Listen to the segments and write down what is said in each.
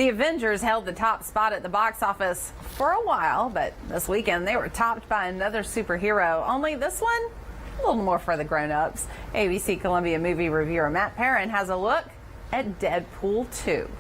The Avengers held the top spot at the box office for a while, but this weekend they were topped by another superhero, only this one a little more for the grown-ups. ABC Columbia movie reviewer Matt Perrin has a look at Deadpool 2.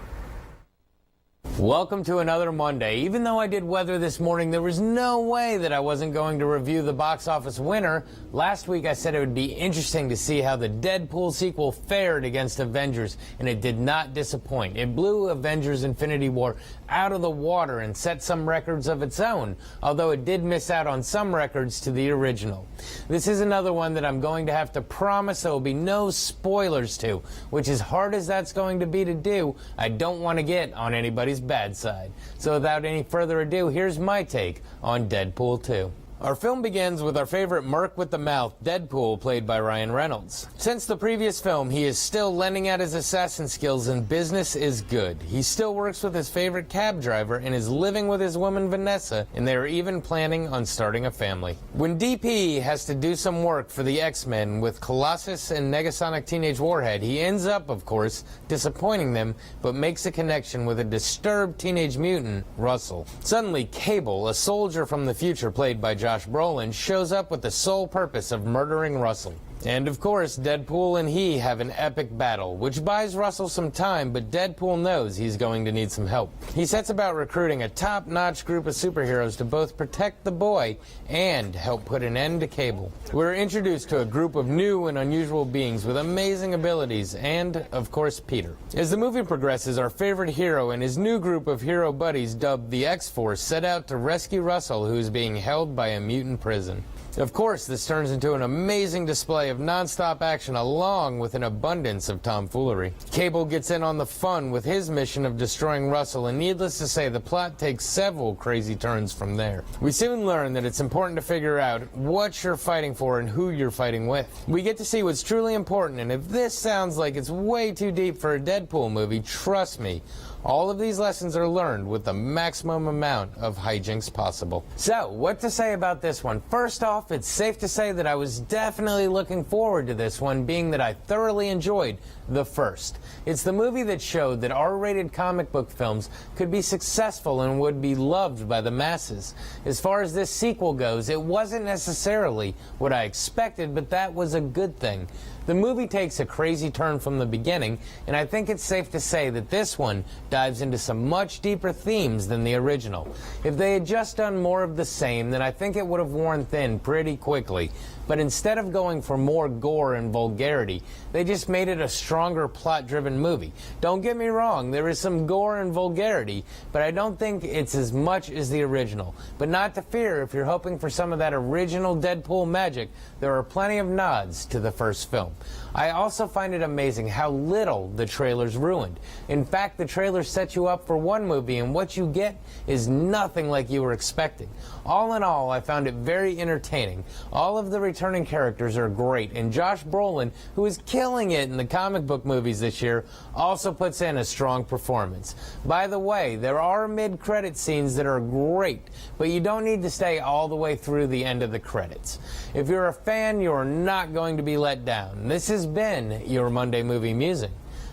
Welcome to another Monday. Even though I did weather this morning, there was no way that I wasn't going to review the box office winner. Last week I said it would be interesting to see how the Deadpool sequel fared against Avengers, and it did not disappoint. It blew Avengers Infinity War out of the water and set some records of its own, although it did miss out on some records to the original. This is another one that I'm going to have to promise there will be no spoilers to, which as hard as that's going to be to do, I don't want to get on anybody's bad side. So without any further ado, here's my take on Deadpool 2. Our film begins with our favorite merc with the mouth, Deadpool, played by Ryan Reynolds. Since the previous film, he is still lending out his assassin skills and business is good. He still works with his favorite cab driver and is living with his woman Vanessa, and they are even planning on starting a family. When DP has to do some work for the X-Men with Colossus and Negasonic Teenage Warhead, he ends up, of course, disappointing them, but makes a connection with a disturbed teenage mutant, Russell. Suddenly, Cable, a soldier from the future played by Josh Brolin, shows up with the sole purpose of murdering Russell. And of course, Deadpool and he have an epic battle, which buys Russell some time, but Deadpool knows he's going to need some help. He sets about recruiting a top-notch group of superheroes to both protect the boy and help put an end to Cable. We're introduced to a group of new and unusual beings with amazing abilities and, of course, Peter. As the movie progresses, our favorite hero and his new group of hero buddies, dubbed the X-Force, set out to rescue Russell, who is being held by a mutant prison. Of course, this turns into an amazing display of non-stop action along with an abundance of tomfoolery. Cable gets in on the fun with his mission of destroying Russell, and needless to say, the plot takes several crazy turns from there. We soon learn that it's important to figure out what you're fighting for and who you're fighting with. We get to see what's truly important, and if this sounds like it's way too deep for a Deadpool movie, trust me, all of these lessons are learned with the maximum amount of hijinks possible. So, what to say about this one? First off, it's safe to say that I was definitely looking forward to this one, being that I thoroughly enjoyed the first. It's the movie that showed that R-rated comic book films could be successful and would be loved by the masses. As far as this sequel goes, it wasn't necessarily what I expected, but that was a good thing. The movie takes a crazy turn from the beginning, and I think it's safe to say that this one dives into some much deeper themes than the original. If they had just done more of the same, then I think it would have worn thin pretty quickly. But instead of going for more gore and vulgarity, they just made it a stronger plot-driven movie. Don't get me wrong, there is some gore and vulgarity, but I don't think it's as much as the original. But not to fear, if you're hoping for some of that original Deadpool magic, there are plenty of nods to the first film. I also find it amazing how little the trailers ruined. In fact, the trailers set you up for one movie, and what you get is nothing like you were expecting. All in all, I found it very entertaining. All of the returning characters are great, and Josh Brolin, who is killing it in the comic book movies this year, also puts in a strong performance. By the way, there are mid-credit scenes that are great, but you don't need to stay all the way through the end of the credits. If you're a fan, you're not going to be let down. This has been your Monday Movie Musing.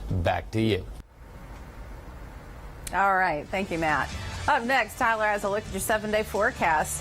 Back to you. All right. Thank you, Matt. Up next, Tyler has a look at your 7-day forecast.